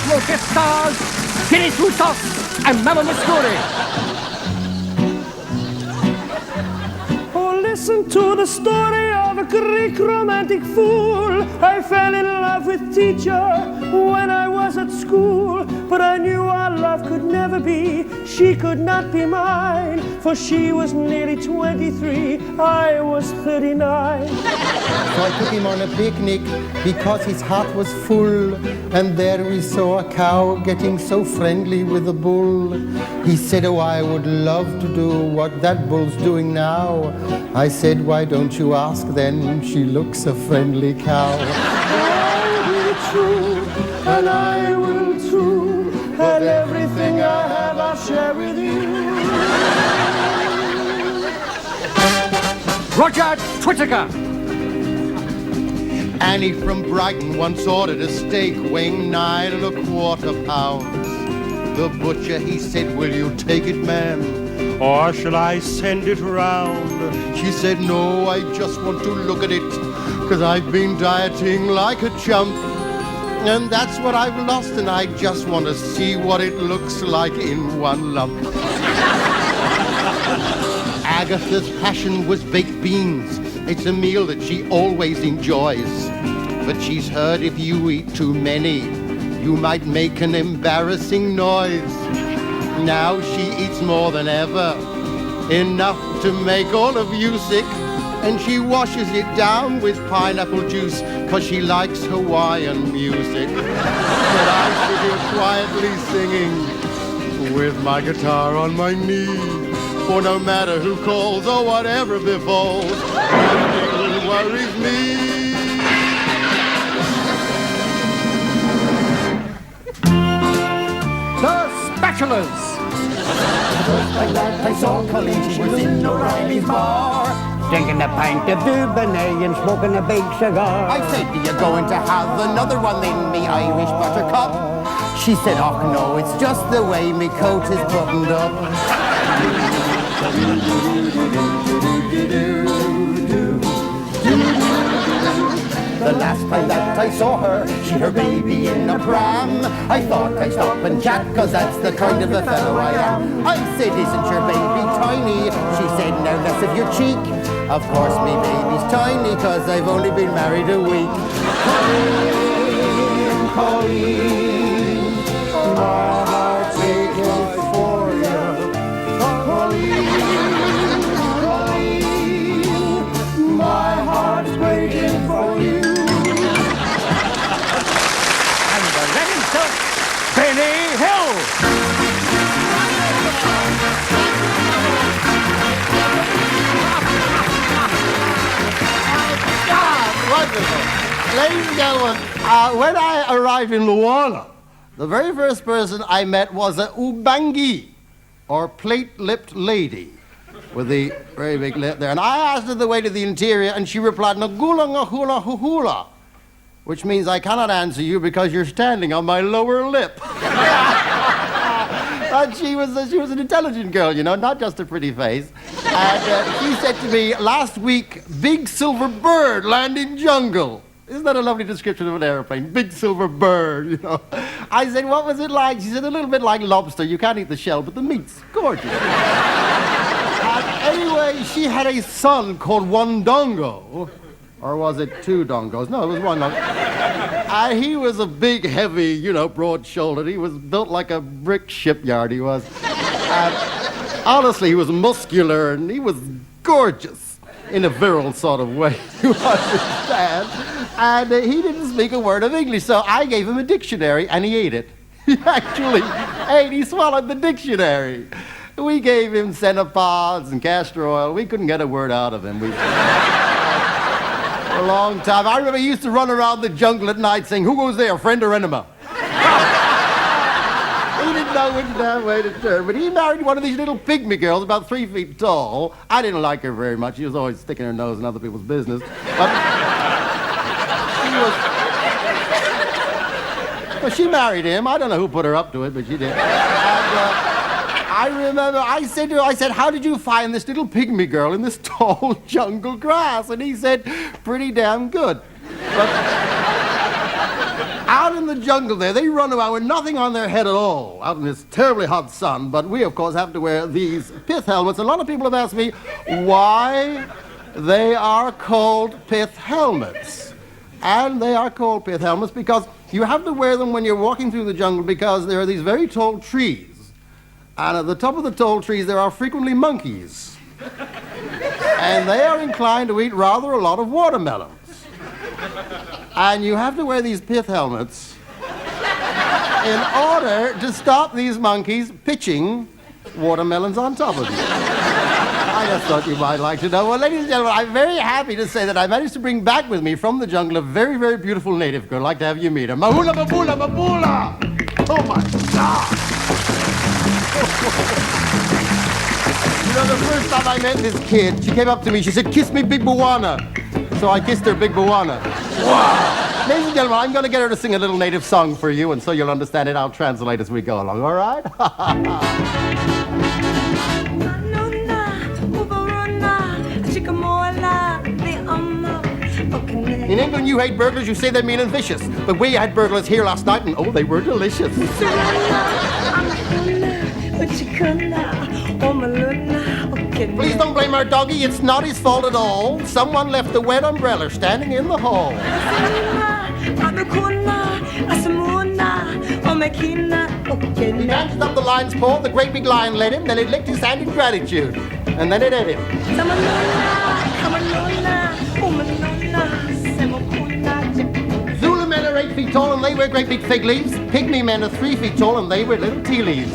Smoker Stars, Kitty Sauce, and Mama Muscuri. Oh, listen to the story of a Greek romantic fool. I fell in love with teacher when I was at school, but I knew our love could never be. She could not be mine, for she was nearly 23, I was 39. So I took him on a picnic because his heart was full, and there we saw a cow getting so friendly with a bull. He said, oh, I would love to do what that bull's doing now. I said, why don't you ask then? She looks a friendly cow. I'll be true, and I will too, and everything I have I'll share with you. Roger Twittiger. Annie from Brighton once ordered a steak weighing 9 1/4 pounds. The butcher, he said, will you take it, ma'am, or shall I send it round? She said, no, I just want to look at it, 'cause I've been dieting like a chump, and that's what I've lost, and I just want to see what it looks like in one lump. Agatha's passion was baked beans. It's a meal that she always enjoys, but she's heard if you eat too many, you might make an embarrassing noise. Now she eats more than ever, enough to make all of you sick, and she washes it down with pineapple juice, 'cause she likes Hawaiian music. But I sit here quietly singing with my guitar on my knee, for no matter who calls or whatever befalls, nothing worries me. The Spatulas. I saw Colleen, she was in O'Reilly's bar, Drinking a pint of Dubonnet and smoking a big cigar. I said, do you going to have another one in me Irish buttercup? She said, oh no, it's just the way me coat is buttoned up. The last time that I saw her, she her baby in a pram. I thought I'd stop and chat, 'cause that's the kind of a fellow I am. I said, isn't your baby tiny? She said, now less of your cheek. Of course me baby's tiny, 'cause I've only been married a week. Colleen, Colleen, my heart's aching for you. Colleen, Colleen, my heart's breaking for you. And the legend of Benny Hill. Wonderful. Ladies and gentlemen, when I arrived in Luanda, the very first person I met was a Ubangi, or plate-lipped lady, with the very big lip there. And I asked her the way to the interior, and she replied, Nagula ngahula huhula, which means I cannot answer you because you're standing on my lower lip. And she was an intelligent girl, you know, not just a pretty face. And she said to me, last week, big silver bird landed jungle. Isn't that a lovely description of an airplane? Big silver bird, you know. I said, what was it like? She said, a little bit like lobster. You can't eat the shell, but the meat's gorgeous. And anyway, she had a son called Wandongo. Or was it 2 dongos? No, it was 1 dongo. He was a big, heavy, you know, broad-shouldered. He was built like a brick shipyard, he was. Honestly, he was muscular, and he was gorgeous in a virile sort of way, you understand. And he didn't speak a word of English, so I gave him a dictionary, and he ate it. He actually ate, he swallowed the dictionary. We gave him cenopods and castor oil. We couldn't get a word out of him. A long time. I remember he used to run around the jungle at night saying, who goes there, friend or enemy? He didn't know which damn way to turn, but he married one of these little pygmy girls about 3 feet tall. I didn't like her very much. She was always sticking her nose in other people's business. But she married him. I don't know who put her up to it, but she did. And, I remember I said to her, I said, how did you find this little pygmy girl in this tall jungle grass? And he said, pretty damn good. But Out in the jungle there, they run around with nothing on their head at all, out in this terribly hot sun. But we, of course, have to wear these pith helmets. A lot of people have asked me why they are called pith helmets. And they are called pith helmets because you have to wear them when you're walking through the jungle because there are these very tall trees. And at the top of the tall trees, there are frequently monkeys. And they are inclined to eat rather a lot of watermelons. And you have to wear these pith helmets in order to stop these monkeys pitching watermelons on top of you. I just thought you might like to know. Well, ladies and gentlemen, I'm very happy to say that I managed to bring back with me from the jungle a very, very beautiful native girl. I'd like to have you meet her. Mahula, babula, babula! Oh, my God! You know, the first time I met this kid, she came up to me, she said, "Kiss me, Big Bawana." So I kissed her, Big Bawana. Wow! Ladies and gentlemen, I'm going to get her to sing a little native song for you, and so you'll understand it. I'll translate as we go along, all right? In England, you hate burglars, you say they're mean and vicious. But we had burglars here last night, and oh, they were delicious. Please don't blame our doggy, it's not his fault at all. Someone left the wet umbrella standing in the hall. He danced up the lion's paw, the great big lion led him, then it licked his hand in gratitude, and then it ate him. Zulu men are 8 feet tall and they wear great big fig leaves. Pygmy men are 3 feet tall and they wear little tea leaves.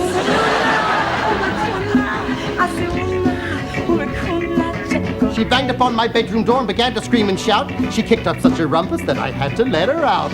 She banged upon my bedroom door and began to scream and shout. She kicked up such a rumpus that I had to let her out.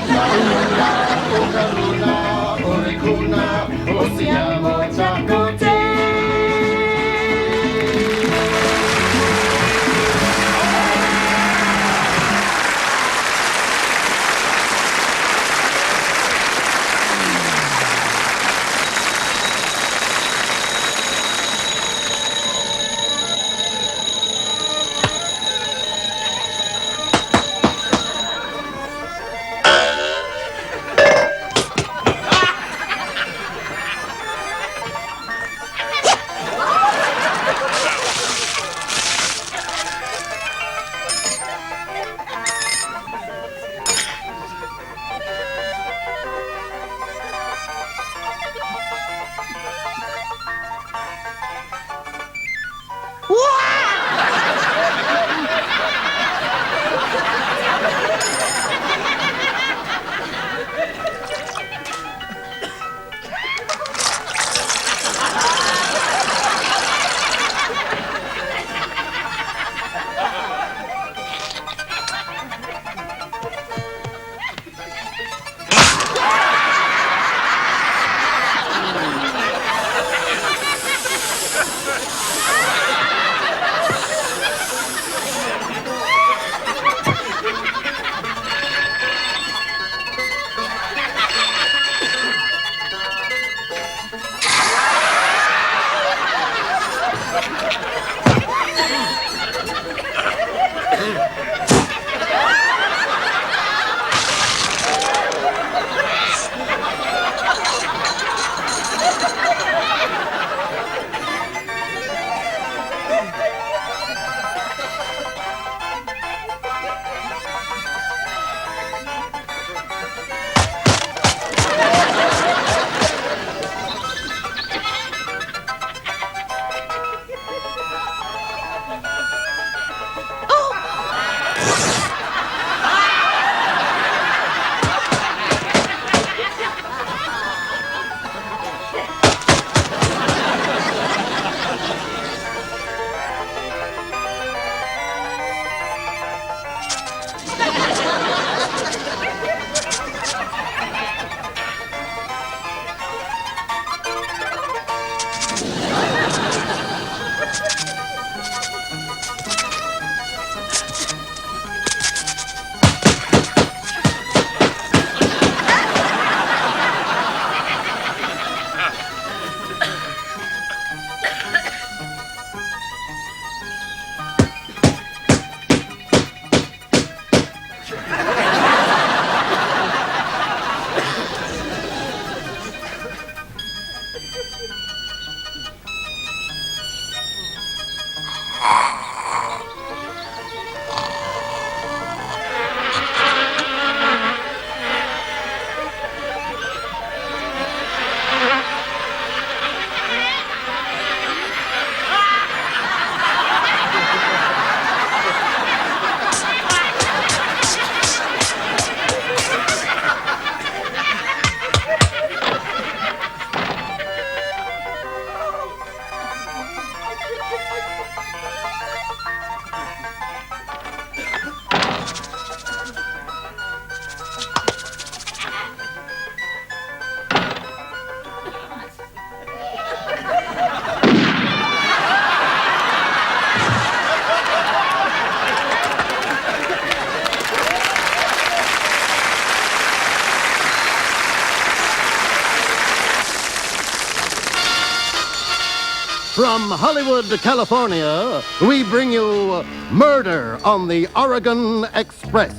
From Hollywood, California, we bring you Murder on the Oregon Express,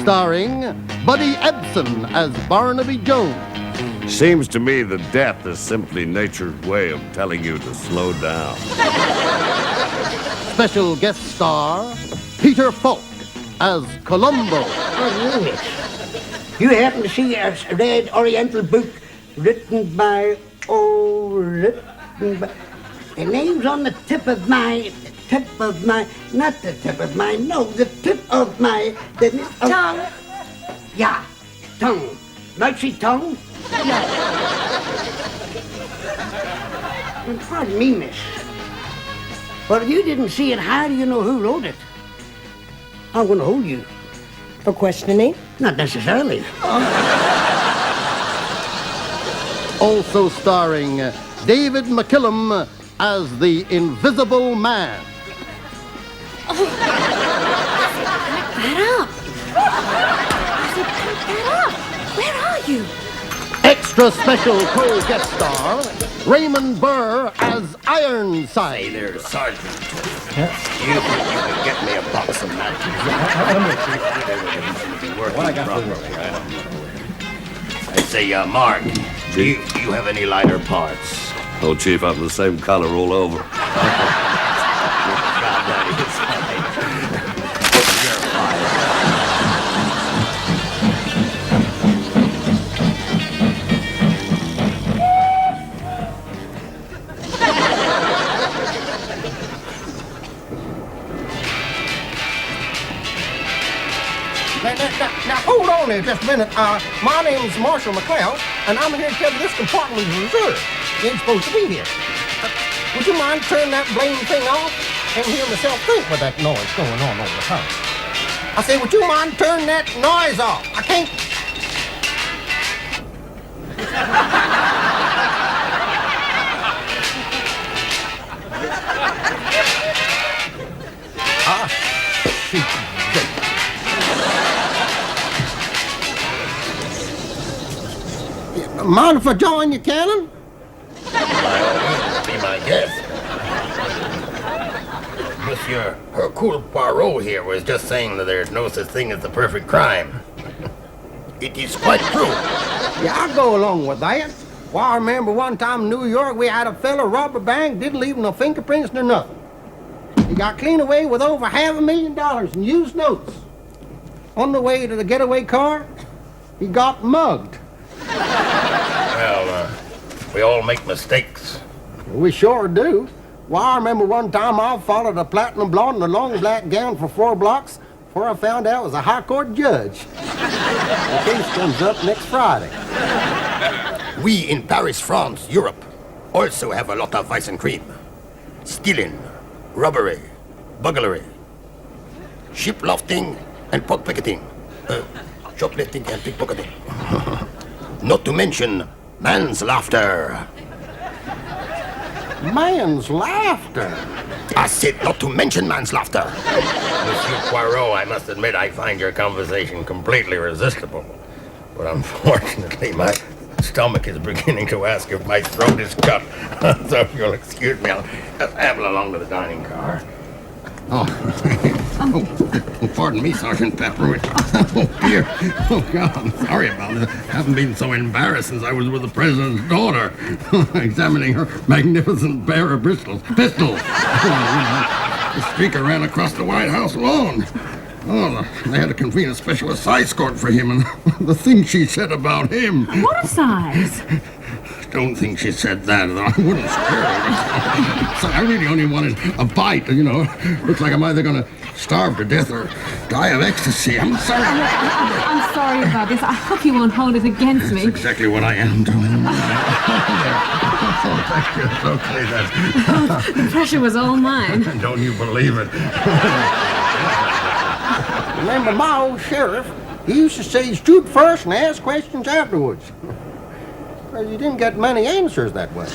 starring Buddy Ebsen as Barnaby Jones. Seems to me that death is simply nature's way of telling you to slow down. Special guest star Peter Falk as Columbo. You happen to see a red Oriental book written by, the name's on the tip of my, not the tip of my, no, the tip of my, Tongue. Yeah, tongue. Like she tongue? Yeah. Pardon me, miss. But if you didn't see it, how do you know who wrote it? I'm going to hold you. For questioning? Not necessarily. Also starring David McKillum as the Invisible Man. Where are you? Extra special co-guest star Raymond Burr as Ironside. There, Sergeant. You think you can get me a box of matches? I say, Mark, do you have any lighter parts? Oh, Chief, I'm the same color all over. Now, hold on there just a minute. My name's Marshall McLeod, and I'm here to tell you this compartment is reserved. You ain't supposed to be here. Would you mind turning that blame thing off and hear myself think with that noise going on over the top? I say, would you mind turning that noise off? I can't... Mind if I join you, Cannon? Be my guest. Monsieur Hercule Poirot here was just saying that there's no such thing as the perfect crime. It is quite true. Yeah, I'll go along with that. Well, I remember one time in New York, we had a fella rob a bank, didn't leave no fingerprints nor nothing. He got clean away with over $500,000 in used notes. On the way to the getaway car, he got mugged. Well, we all make mistakes. We sure do. Well, I remember one time I followed a platinum blonde in a long black gown for 4 blocks before I found out it was a high court judge. The case comes up next Friday. We in Paris, France, Europe, also have a lot of vice and crime. Stealing, robbery, burglary, shiplifting, and pickpocketing. Shoplifting and pickpocketing. Not to mention manslaughter. Man's laughter. I said not to mention manslaughter. Monsieur Poirot, I must admit I find your conversation completely resistible. But unfortunately, my stomach is beginning to ask if my throat is cut. So if you'll excuse me, I'll just amble along to the dining car. Oh, pardon me, Sergeant Pepper. Oh, dear. Oh, God, I'm sorry about it. I haven't been so embarrassed since I was with the president's daughter, examining her magnificent pair of pistols. The speaker ran across the White House lawn. Oh, they had to convene a special assize court for him, and the things she said about him. What assize? Don't think she said that, though. I wouldn't scare her. So I really only wanted a bite, you know. Looks like I'm either going to starve to death or die of ecstasy. I'm sorry. I'm sorry about this. I hope you won't hold it against me. That's exactly what I am doing. Thank you. It's okay, then. The pressure was all mine. Don't you believe it? Remember my old sheriff, he used to say shoot first and ask questions afterwards. Well, you didn't get many answers that way.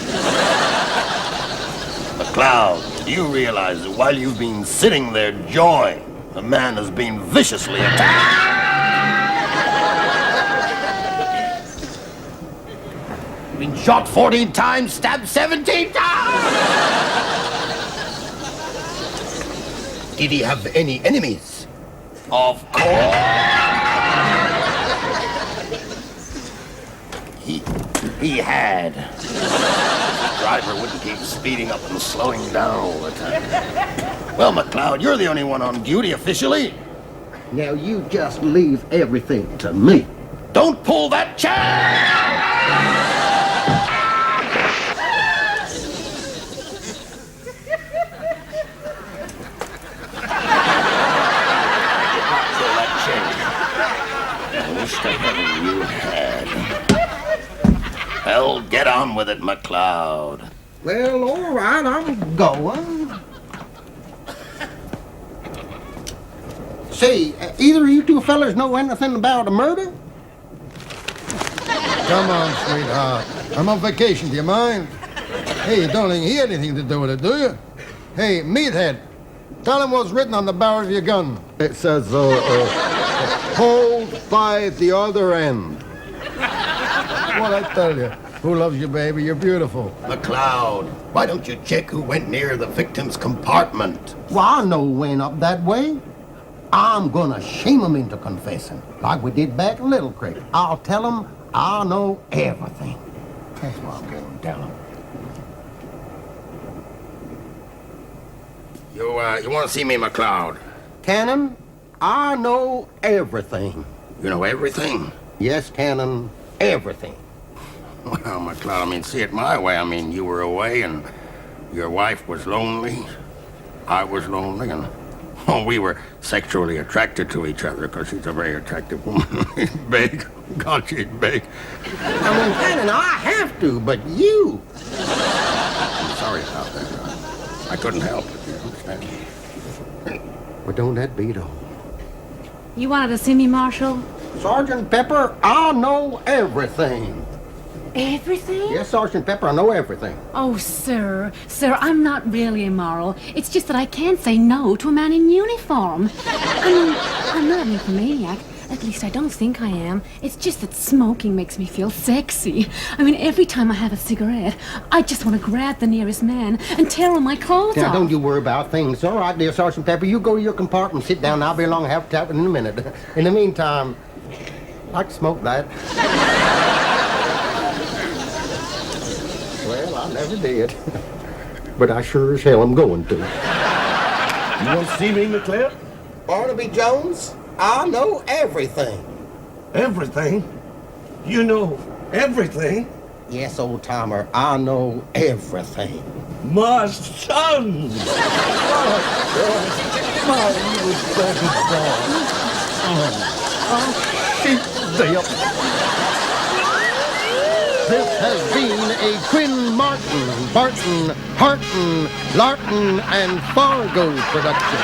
McLeod, do you realize that while you've been sitting there jawing, the man has been viciously attacked? Been shot 14 times, stabbed 17 times! Did he have any enemies? Of course. He had. The driver wouldn't keep speeding up and slowing down all the time. Well, McLeod, you're the only one on duty officially. Now you just leave everything to me. Don't pull that chair! I wish to heaven you had. Well, get on with it, McLeod. Well, all right, I'm going. Say, either of you two fellas know anything about a murder? Come on, sweetheart. I'm on vacation, do you mind? Hey, you don't think he had anything to do with it, do you? Hey, meathead, tell him what's written on the barrel of your gun. It says, hold by the other end. What I tell you? Who loves you, baby? You're beautiful. McLeod, why don't you check who went near the victim's compartment? Well, I know who went up that way. I'm gonna shame him into confessing, like we did back in Little Creek. I'll tell him I know everything. That's what I'm gonna tell him. You want to see me, McLeod? Cannon, I know everything. You know everything? Yes, Cannon, everything. Well, McLeod, I mean, see it my way. I mean, you were away and your wife was lonely. I was lonely, and we were sexually attracted to each other because she's a very attractive woman. She's big. God, she's big. I mean, Cannon, I have to, but you. I'm sorry about that. I couldn't help it, you understand? But don't that beat all? You wanted to see me, Marshal? Sergeant Pepper, I know everything. Everything? Yes, Sergeant Pepper, I know everything. Oh, sir. Sir, I'm not really immoral. It's just that I can't say no to a man in uniform. I mean, I'm not an nymphomaniac. At least I don't think I am. It's just that smoking makes me feel sexy. I mean, every time I have a cigarette, I just want to grab the nearest man and tear all my clothes Now, off. don't you worry about things. All right, dear Sergeant Pepper, you go to your compartment, sit down. I'll be along half tap in a minute. In the meantime, I can smoke that. Well, I never did. But I sure as hell am going to. You want to see me, McLeod? Barnaby Jones, I know everything. Everything? You know everything? Yes, old timer, I know everything. My son! My little baby boy. This has been a Quinn Martin, Barton, Harton, Larton, and Fargo production.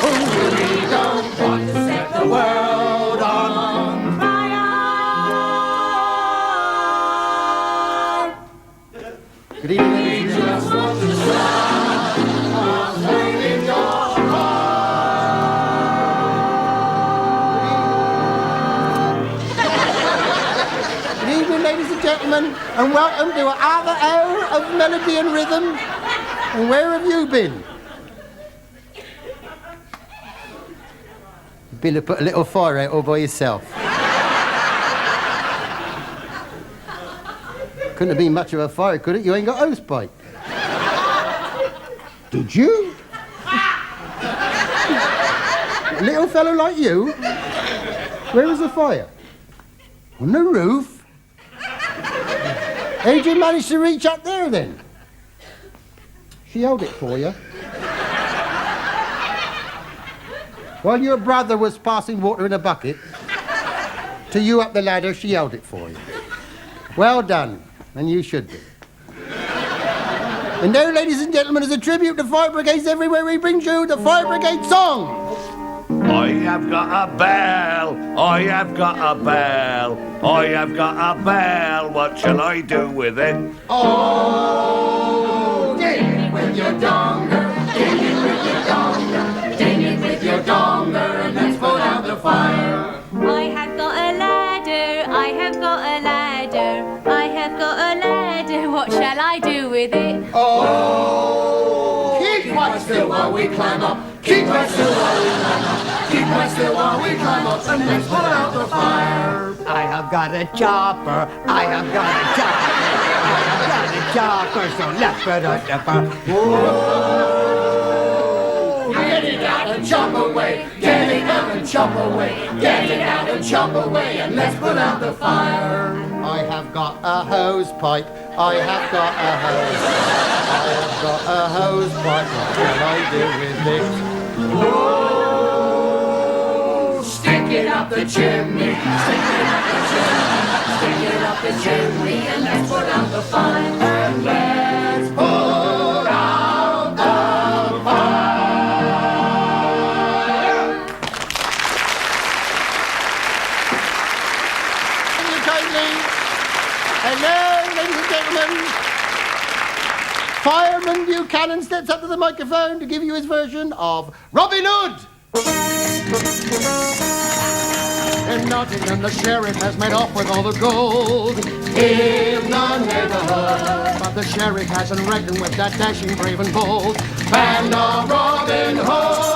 We don't want to set the world on fire. Good evening, ladies and gentlemen. Just want the sun of flame in your Good evening, ladies and gentlemen, and welcome to another hour of melody and rhythm. And where have you been? Been to put a little fire out all by yourself. Couldn't have been much of a fire, could it? You ain't got a hose pipe. Did you? A little fellow like you? Where was the fire? On the roof? How did you manage to reach up there then? She held it for you. While your brother was passing water in a bucket, to you up the ladder, she held it for you. Well done, and you should be. And now, ladies and gentlemen, as a tribute to fire brigades everywhere, we bring you the Fire Brigade song. I have got a bell, I have got a bell, I have got a bell, what shall I do with it? Oh, ding it with your donger, ding it with your donger, ding it with your donger, and let's put out the fire. I have got a ladder, I have got a ladder, I have got a shall I do with it? Oh, keep right still while we climb up. Keep right still while we climb up. Keep right still while we climb up, and let's put out the fire. I have got a chopper. I have got a chopper. I have got a chopper, so let's put out the fire. Whoa! Get it out and chop away. Get it out and chop away. Get it out and chop away, and let's put out the fire. I have got a hose pipe. I have got a hose. I have got a hose pipe. What can I do with it? Whoa! Stick it up the chimney. Stick it up the chimney. Stick it up the chimney, and let's put out the fire. And let's put out the fire. Thank you kindly. Hello, ladies and gentlemen. Fireman Buchanan steps up to the microphone to give you his version of Robin Hood. In Nottingham, the sheriff has made off with all the gold. Give the neighborhood But the sheriff hasn't reckoned with that dashing, brave and bold band of Robin Hood.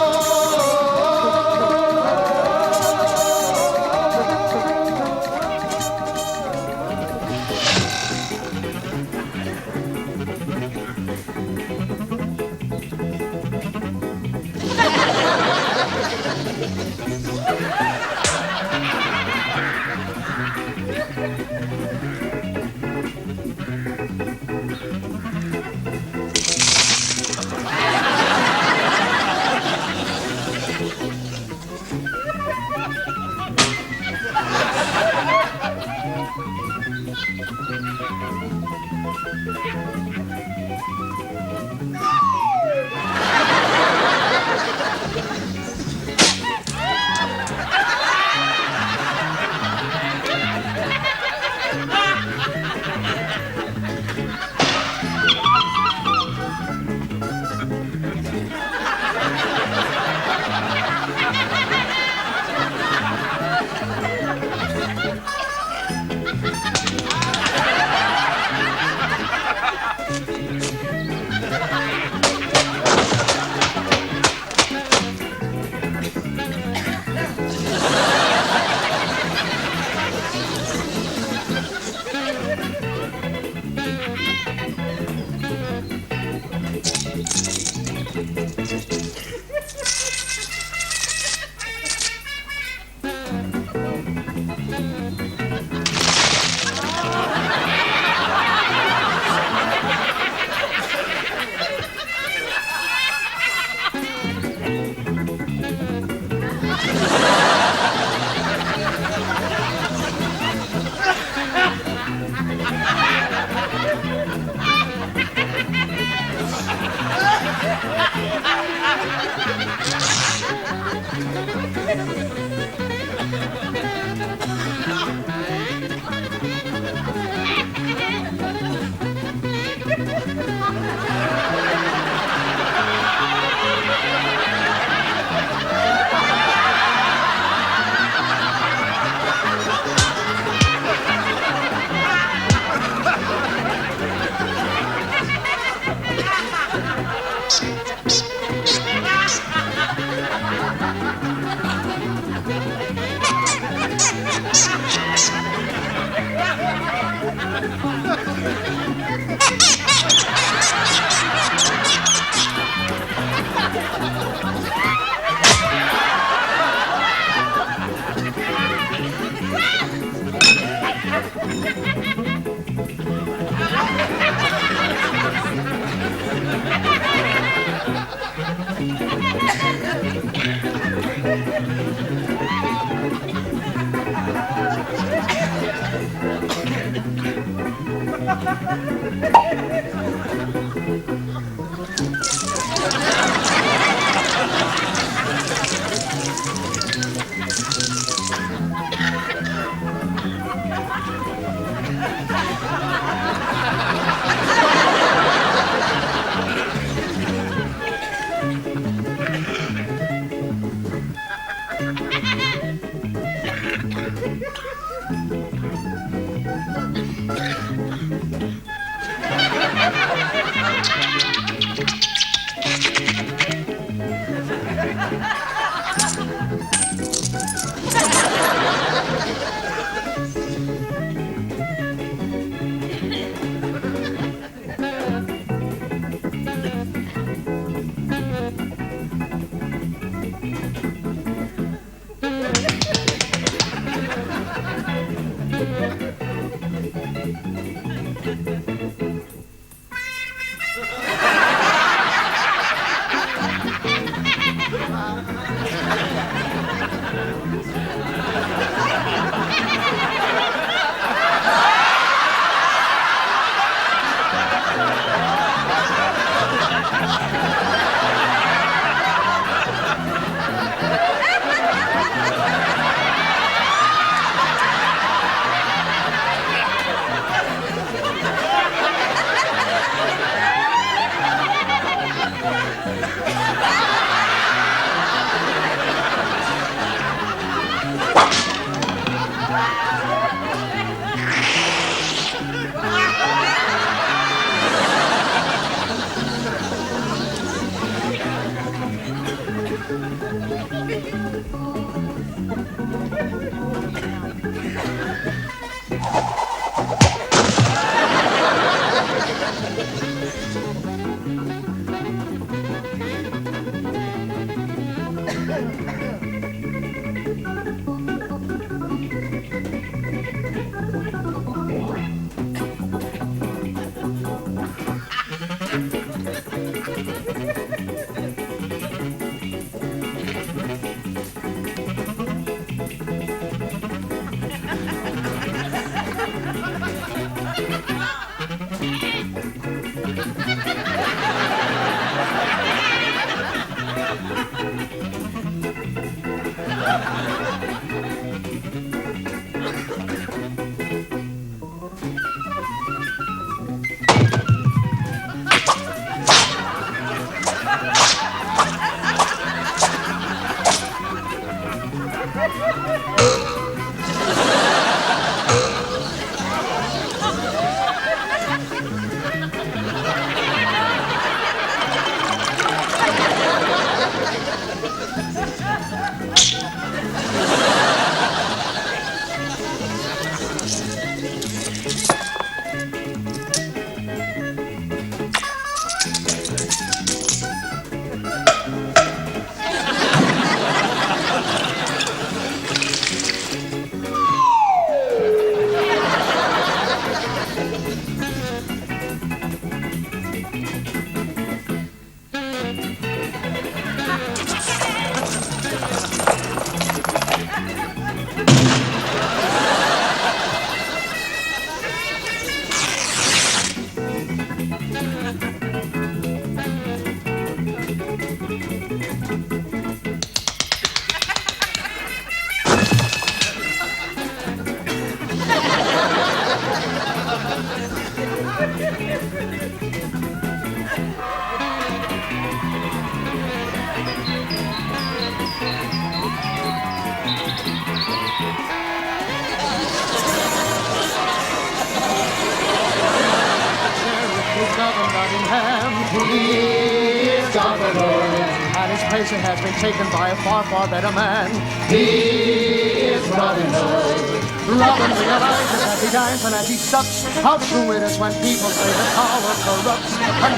And his place has been taken by a far, far better man. He is Robin Hood. Robin realizes as he dines and as he sucks how true it is when people say that power corrupts. And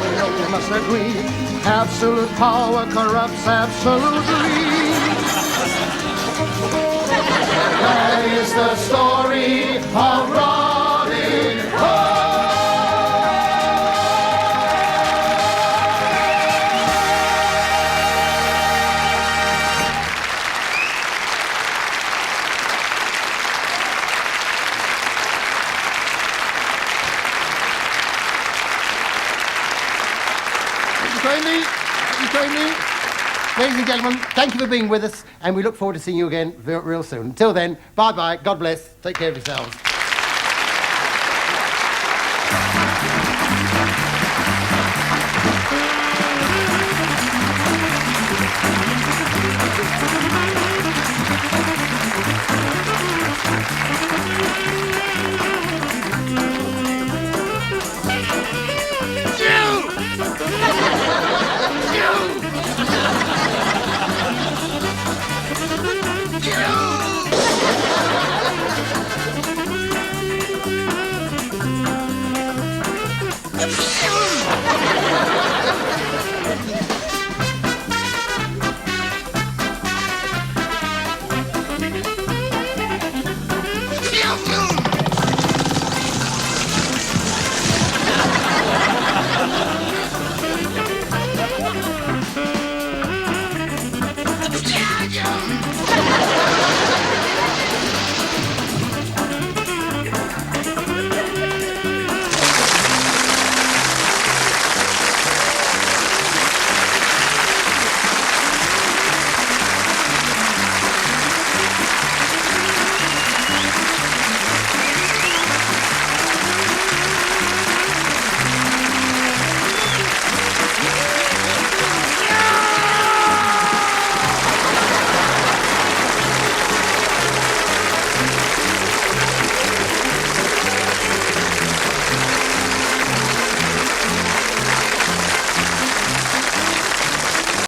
we know we must agree, absolute power corrupts absolutely. That is the story of Robin Hood. Ladies and gentlemen, thank you for being with us, and we look forward to seeing you again real soon. Until then, bye-bye, God bless, take care of yourselves.